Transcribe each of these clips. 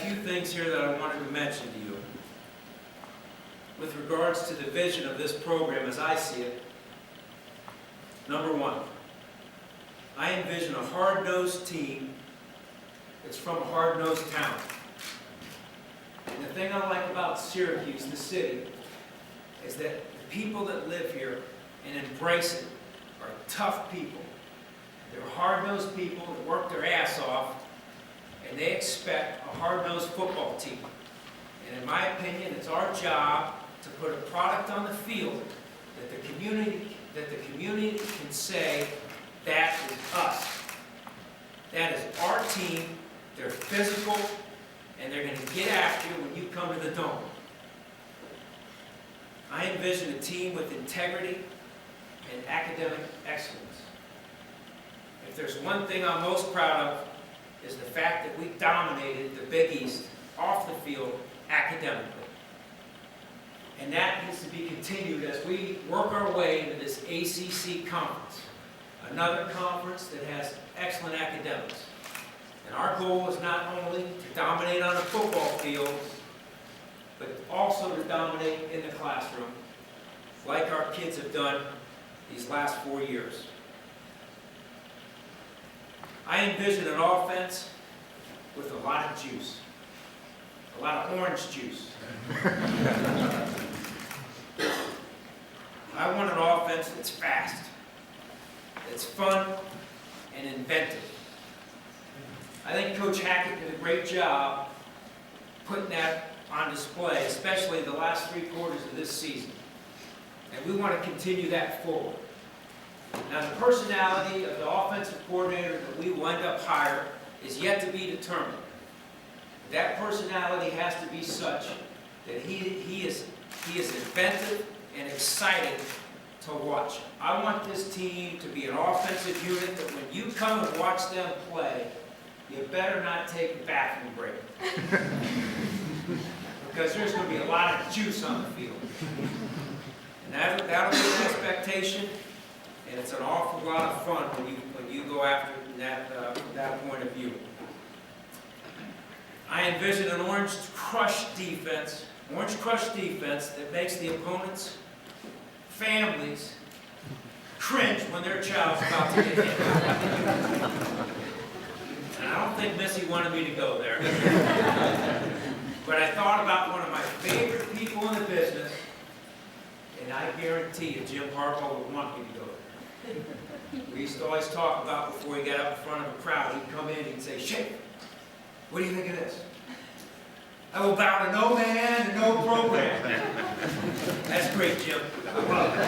few things here that I wanted to mention to you with regards to the vision of this program as I see it. Number one, I envision a hard-nosed team that's from a hard-nosed town. And the thing I like about Syracuse, the city, is that the people that live here and embrace it are tough people. They're hard-nosed people that work their ass off, and they expect a hard-nosed football team. And in my opinion, it's our job to put a product on the field that the community can say, that is us. That is our team. They're physical, and they're going to get after you when you come to the dome. I envision a team with integrity and academic excellence. If there's one thing I'm most proud of, is the fact that we dominated the Big East off the field academically. And that needs to be continued as we work our way into this ACC conference, another conference that has excellent academics. And our goal is not only to dominate on a football field, but also to dominate in the classroom, like our kids have done these last 4 years. I envision an offense with a lot of juice, a lot of orange juice. I want an offense that's fast, that's fun, and inventive. I think Coach Hackett did a great job putting that on display, especially the last 3 quarters of this season. And we want to continue that forward. Now, the personality of the offensive coordinator that we will end up hiring is yet to be determined. That personality has to be such that he is inventive and exciting to watch. I want this team to be an offensive unit that when you come and watch them play, you better not take a bathroom break. Because there's going to be a lot of juice on the field. And that'll be an expectation, and it's an awful lot of fun when you go after that point of view. I envision an orange crush defense that makes the opponent's families cringe when their child's about to get hit. And I don't think Missy wanted me to go there. But I thought about one of my favorite people in the business, and I guarantee you Jim Harbaugh would want me to go there. We used to always talk about before he got up in front of a crowd, he'd come in and he'd say, "Shafer, what do you think of this? I will bow to no man and no program." That's great, Jim. I love it.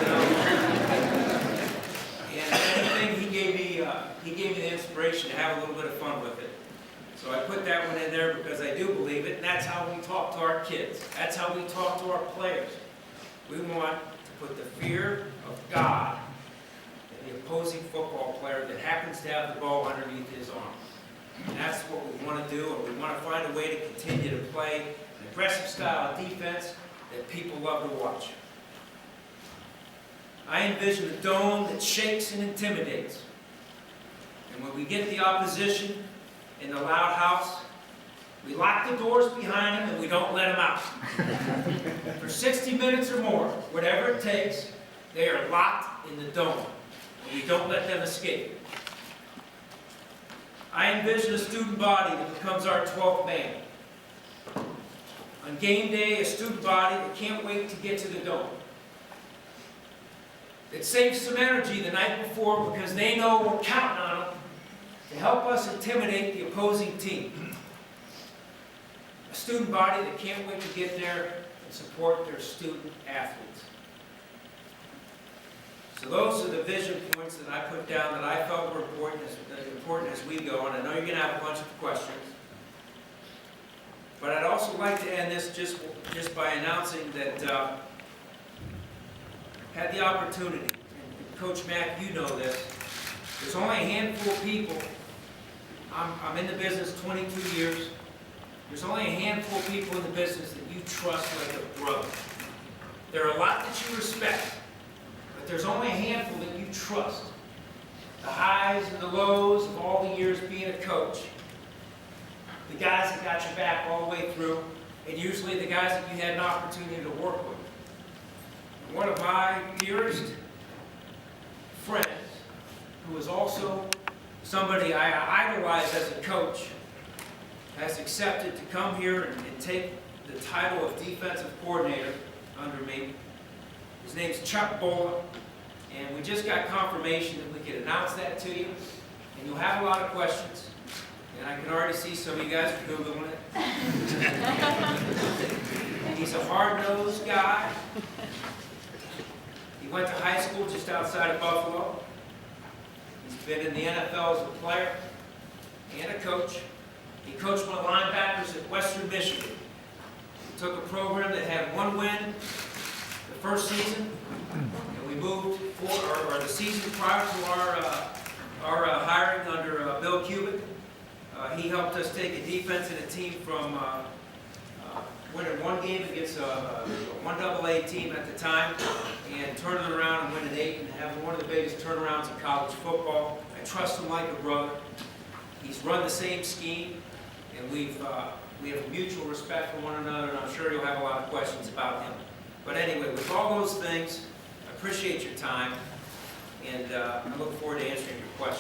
And anything, he gave me the inspiration to have a little bit of fun with it. So I put that one in there because I do believe it, and that's how we talk to our kids. That's how we talk to our players. We want to put the fear of God in the opposing football player that happens to have the ball underneath his arm. And that's what we want to do, and we want to find a way to continue to play an aggressive style of defense that people love to watch. I envision a dome that shakes and intimidates. And when we get the opposition in the loud house, we lock the doors behind them and we don't let them out. For 60 minutes or more, whatever it takes, they are locked in the dome. And we don't let them escape. I envision a student body that becomes our 12th man. On game day, a student body that can't wait to get to the dome. That saves some energy the night before because they know we're counting on them to help us intimidate the opposing team. A student body that can't wait to get there and support their student athletes. So those are the vision points that I put down that I felt were important as we go, and I know you're going to have a bunch of questions. But I'd also like to end this just by announcing that had the opportunity, and Coach Mack, you know this, there's only a handful of people. I'm in the business 22 years. There's only a handful of people in the business that you trust like a brother. There are a lot that you respect, but there's only a handful that you trust. The highs and the lows of all the years being a coach. the guys that got your back all the way through, and usually the guys that you had an opportunity to work with. And one of my dearest friends, who is also somebody I idolize as a coach, has accepted to come here and take the title of defensive coordinator under me. His name's Chuck Bola, and we just got confirmation that we could announce that to you, and you'll have a lot of questions. And I can already see some of you guys are Googling it. He's a hard-nosed guy. He went to high school just outside of Buffalo. He's been in the NFL as a player and a coach. He coached my linebackers at Western Michigan. He took a program that had one win the first season, and we moved forward, or the season prior to our hiring under Bill Cubitt. He helped us take a defense and a team from winning one game against a 1AA team at the time, and turn it around and win an 8 and have one of the biggest turnarounds in college football. I trust him like a brother. He's run the same scheme, and we have mutual respect for one another, and I'm sure you'll have a lot of questions about him. But anyway, with all those things, I appreciate your time, and I look forward to answering your questions.